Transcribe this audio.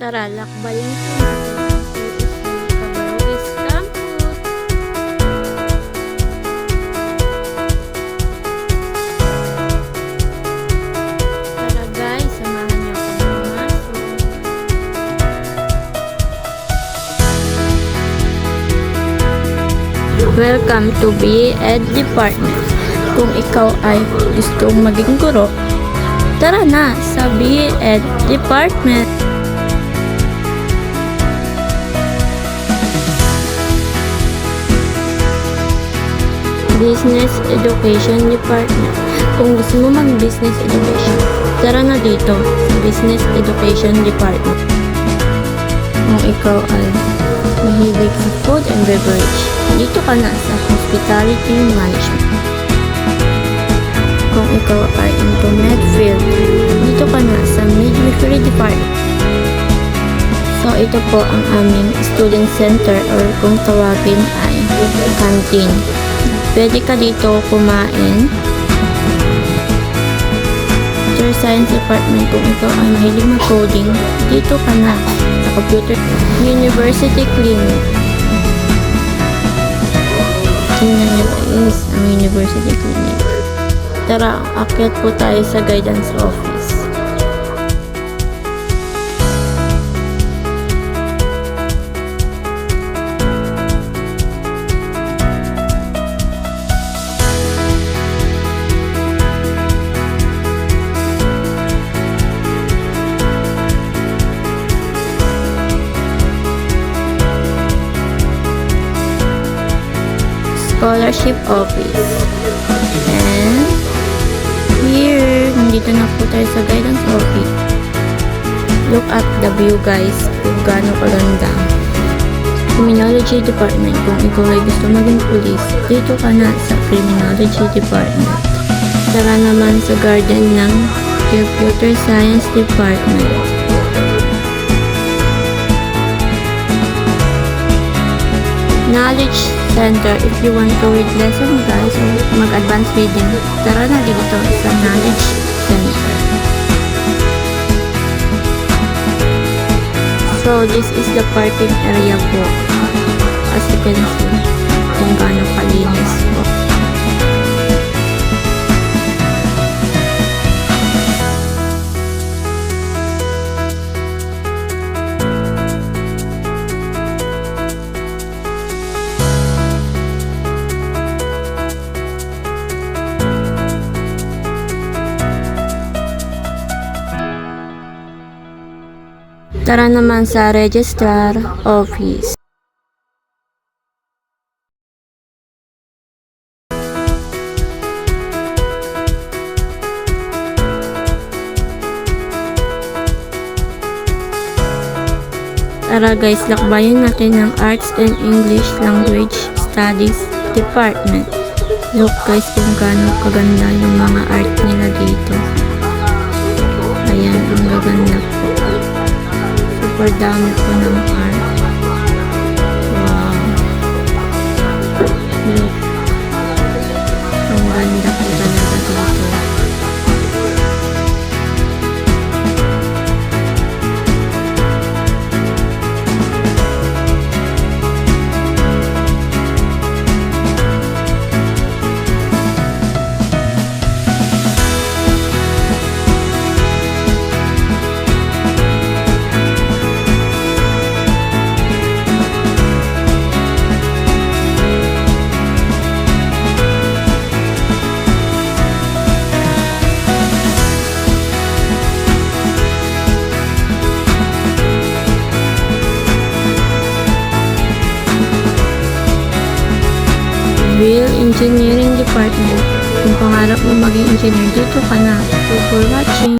Tara, lakbayin po natin ang Cabarrugis Campus. Tara guys, samahan niyo ako pumasok. Welcome to BA Ed Department. Kung ikaw ay gustong maging guro, tara na sa BA Ed Department. Business Education Department. Kung gusto mo mag-business education, tara na dito sa Business Education Department. Kung ikaw ay mahilig sa food and beverage, dito ka na sa Hospitality Management. Kung ikaw ay into medfield, dito ka na sa Midwifery Department. So, ito po ang aming student center or kung tawagin ay canteen. Pwede ka dito kumain. Computer Science Department, kung ikaw ay mahilig mag-coding, dito ka na sa Computer University Clinic. Tingnan nyo guys, ang University Clinic. Tara, akyat po tayo sa guidance office. Scholarship Office. And here, nandito na po tayo sa guidance office. Look at the view guys, kung gaano kaganda. Criminology Department, kung ikaw ay gusto maging police, dito ka na sa Criminology Department. Tara naman sa garden ng Computer Science Department. Knowledge Center, if you want to read lesson guys or mag-advance reading, tara na dito sa Knowledge Center. So, this is the parking area po. As you can see, kung gaano kalinis po. Tara naman sa Registrar Office. Tara guys, lakbayin natin ang Arts and English Language Studies Department. Look guys kung gaano kaganda yung mga art nila dito. Ayan, ang gaganda po. Super dami po ng art. Wow. Look. Ang ganda po talaga dito. Civil Engineering Department. Kung pangarap mo maging engineer, dito ka na. So for watching.